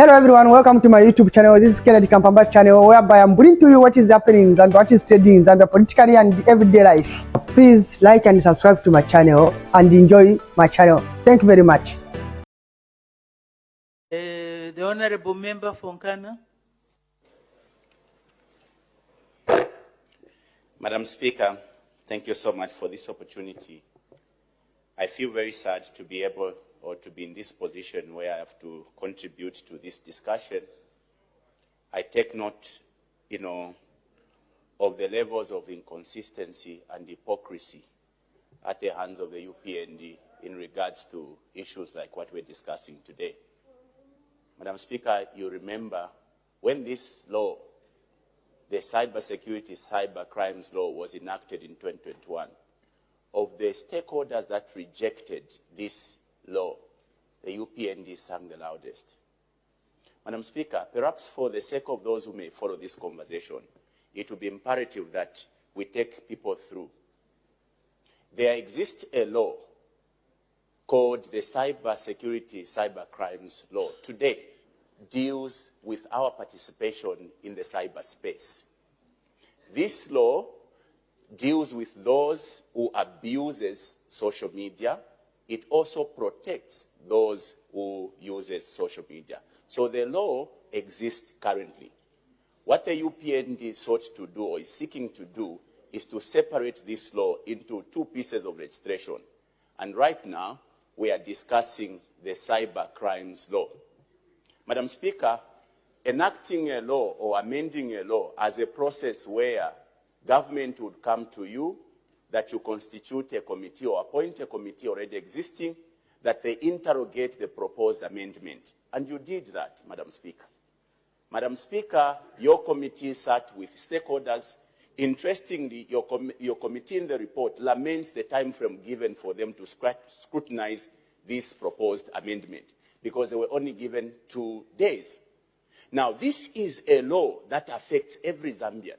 Hello everyone, welcome to my YouTube channel. This is Kennedy Kampamba channel, whereby I'm bringing to you what is happening in Zambia, what is trending in Zambia politically and everyday life. Please like and subscribe to my channel and enjoy my channel. Thank you very much. The Honorable Member from Nkana. Madam Speaker, thank you so much for this opportunity. I feel very sad to be able or to be in this position where I have to contribute to this discussion. I take note, of the levels of inconsistency and hypocrisy at the hands of the UPND in regards to issues like what we're discussing today. Madam Speaker, you remember when this law, the cyber crimes law, was enacted in 2021, of the stakeholders that rejected this law, the UPND sang the loudest. Madam Speaker, perhaps for the sake of those who may follow this conversation, it would be imperative that we take people through. There exists a law called the Cyber Crimes Law. Today deals with our participation in the cyberspace. This law deals with those who abuses social media. It also protects those who uses social media. So the law exists currently. What the UPND sought to do or is seeking to do is to separate this law into two pieces of legislation. And right now, we are discussing the Cyber Crimes Law. Madam Speaker, enacting a law or amending a law as a process where government would come to you, that you constitute a committee or appoint a committee already existing, that they interrogate the proposed amendment. And you did that, Madam Speaker. Madam Speaker, your committee sat with stakeholders. Interestingly, your committee in the report laments the time frame given for them to scrutinize this proposed amendment, because they were only given 2 days. Now, this is a law that affects every Zambian.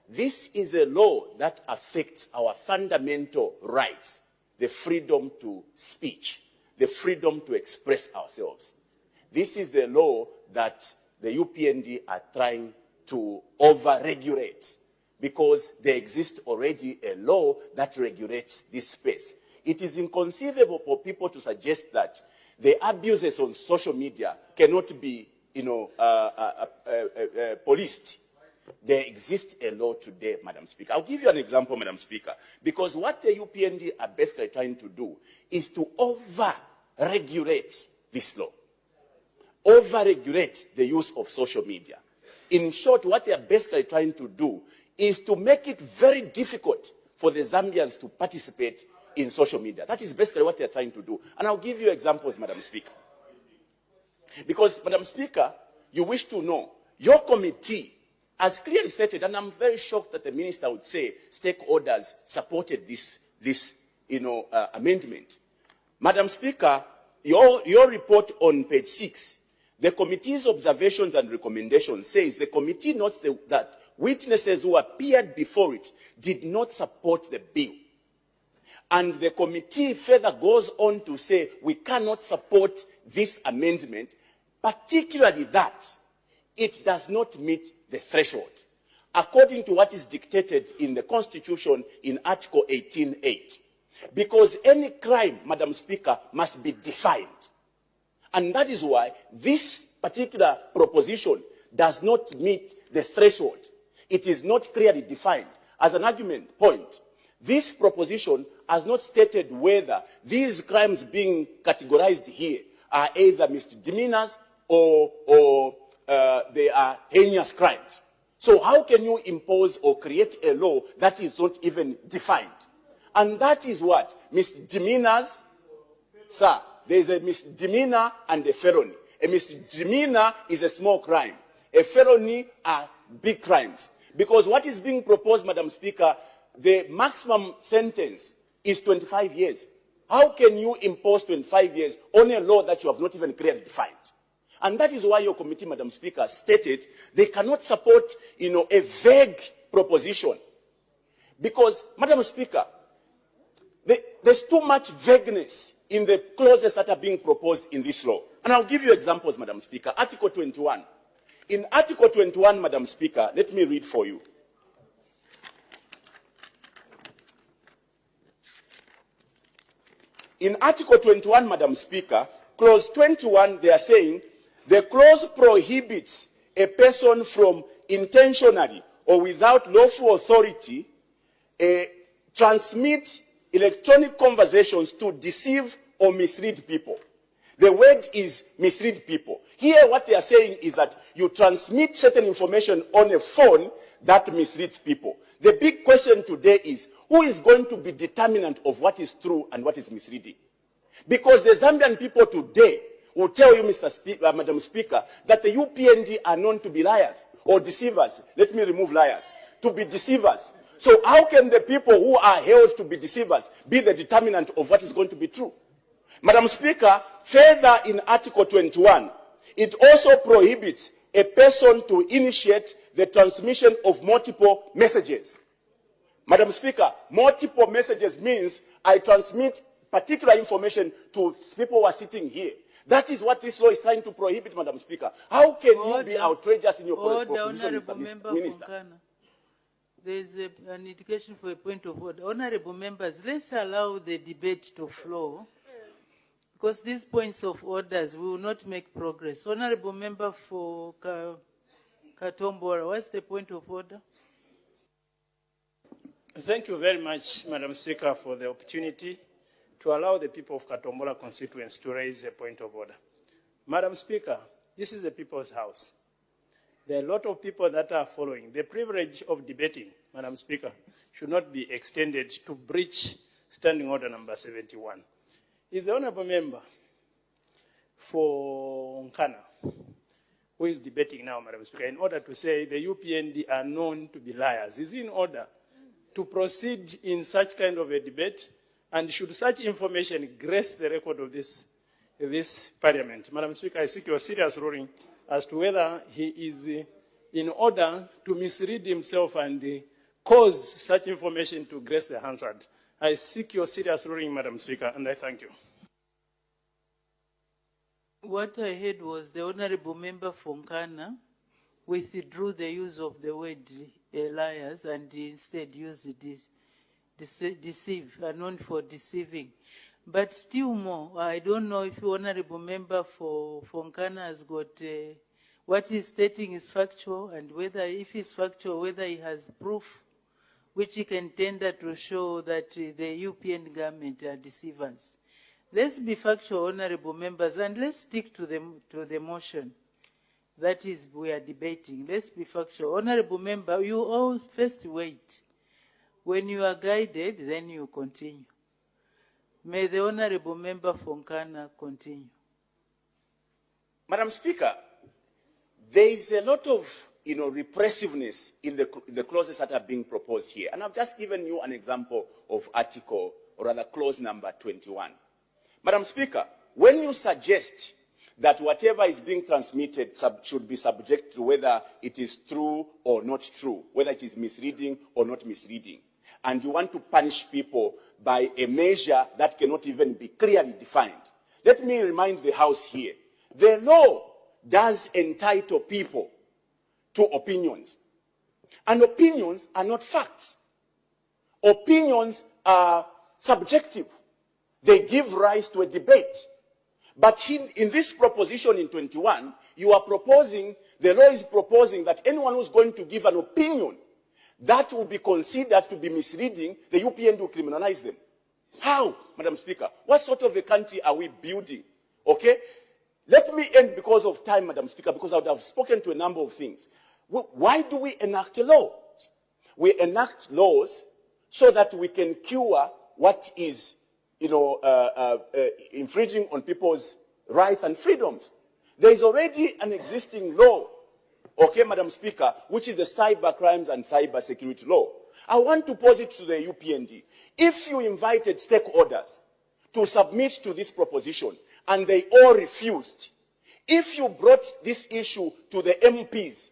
This is a law that affects our fundamental rights, the freedom to speech, the freedom to express ourselves. This is the law that the UPND are trying to over-regulate, because there exists already a law that regulates this space. It is inconceivable for people to suggest that the abuses on social media cannot be, policed. There exists a law today, Madam Speaker. I'll give you an example, Madam Speaker, because what the UPND are basically trying to do is to over-regulate this law, over-regulate the use of social media. In short, what they are basically trying to do is to make it very difficult for the Zambians to participate in social media. That is basically what they are trying to do. And I'll give you examples, Madam Speaker. Because, Madam Speaker, you wish to know, your committee has clearly stated, and I'm very shocked that the minister would say stakeholders supported this amendment. Madam Speaker, your report on page 6, the committee's observations and recommendations says the committee notes that witnesses who appeared before it did not support the bill. And the committee further goes on to say we cannot support this amendment, particularly that it does not meet the threshold, according to what is dictated in the Constitution in Article 18.8. Because any crime, Madam Speaker, must be defined. And that is why this particular proposition does not meet the threshold. It is not clearly defined. As an argument point, this proposition has not stated whether these crimes being categorized here are either misdemeanors or they are heinous crimes. So how can you impose or create a law that is not even defined? And that is what misdemeanors, sir, there is a misdemeanor and a felony. A misdemeanor is a small crime. A felony are big crimes. Because what is being proposed, Madam Speaker, the maximum sentence is 25 years. How can you impose 25 years on a law that you have not even clearly defined? And that is why your committee, Madam Speaker, stated they cannot support, a vague proposition. Because, Madam Speaker, there's too much vagueness in the clauses that are being proposed in this law. And I'll give you examples, Madam Speaker. Article 21. In Article 21, Madam Speaker, let me read for you. In Article 21, Madam Speaker, Clause 21, they are saying, the clause prohibits a person from intentionally or without lawful authority transmit electronic conversations to deceive or mislead people. The word is mislead people. Here what they are saying is that you transmit certain information on a phone that misleads people. The big question today is, who is going to be determinant of what is true and what is misleading? Because the Zambian people today will tell you, Madam Speaker, that the UPND are known to be liars or deceivers. Let me remove liars. To be deceivers. So how can the people who are held to be deceivers be the determinant of what is going to be true? Madam Speaker, further in Article 21, it also prohibits a person to initiate the transmission of multiple messages. Madam Speaker, multiple messages means I transmit particular information to people who are sitting here. That is what this law is trying to prohibit, Madam Speaker. How can you be outrageous in your position, Mr. Minister? There is an indication for a point of order. Honorable members, let's allow the debate to flow, because these points of orders will not make progress. Honorable member for Katombora, what's the point of order? Thank you very much, Madam Speaker, for the opportunity to allow the people of Katombora constituents to raise a point of order. Madam Speaker, this is the people's house. There are a lot of people that are following. The privilege of debating, Madam Speaker, should not be extended to breach Standing Order number 71. Is the Honourable Member for Nkana, who is debating now, Madam Speaker, in order to say the UPND are known to be liars, is in order to proceed in such kind of a debate, and should such information grace the record of this Parliament? Madam Speaker, I seek your serious ruling as to whether he is in order to mislead himself and cause such information to grace the Hansard. I seek your serious ruling, Madam Speaker, and I thank you. What I heard was the Honourable Member for Nkana withdrew the use of the word liars and instead used deceive, known for deceiving. But still more, I don't know if the Honourable Member for Nkana has got what he's stating is factual, and whether, if it's factual, whether he has proof which he can tender to show that the UPN government are deceivers. Let's be factual, Honourable Members, and let's stick to the motion. That is, we are debating. Let's be factual. Honourable Member, you all first wait. When you are guided, then you continue. May the Honourable Member for Nkana continue. Madam Speaker, there is a lot of repressiveness in the clauses that are being proposed here. And I've just given you an example of article, or rather clause number 21. Madam Speaker, when you suggest that whatever is being transmitted should be subject to whether it is true or not true, whether it is misleading or not misleading, and you want to punish people by a measure that cannot even be clearly defined, let me remind the House here, the law does entitle people to opinions. And opinions are not facts. Opinions are subjective. They give rise to a debate. But in this proposition in 21, you are proposing, the law is proposing that anyone who's going to give an opinion that will be considered to be misleading, the UPN will criminalize them. How, Madam Speaker? What sort of a country are we building? Okay? Let me end because of time, Madam Speaker, because I would have spoken to a number of things. Why do we enact laws? We enact laws so that we can cure what is, infringing on people's rights and freedoms. There is already an existing law, okay, Madam Speaker, which is the cyber crimes and cyber security law. I want to pose it to the UPND. If you invited stakeholders to submit to this proposition and they all refused, if you brought this issue to the MPs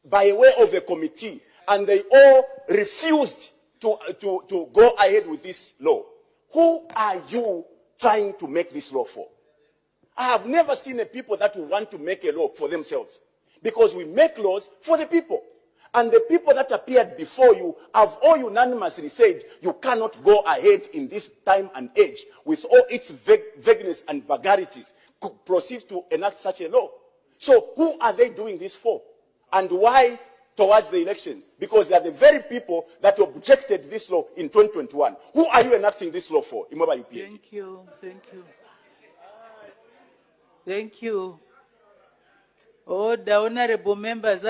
by way of a committee and they all refused to go ahead with this law, who are you trying to make this law for? I have never seen a people that will want to make a law for themselves. Because we make laws for the people. And the people that appeared before you have all unanimously said you cannot go ahead in this time and age with all its vagueness and vagaries to proceed to enact such a law. So who are they doing this for? And why towards the elections? Because they are the very people that objected this law in 2021. Who are you enacting this law for? Thank you. Thank you. Thank you. All the honorable members.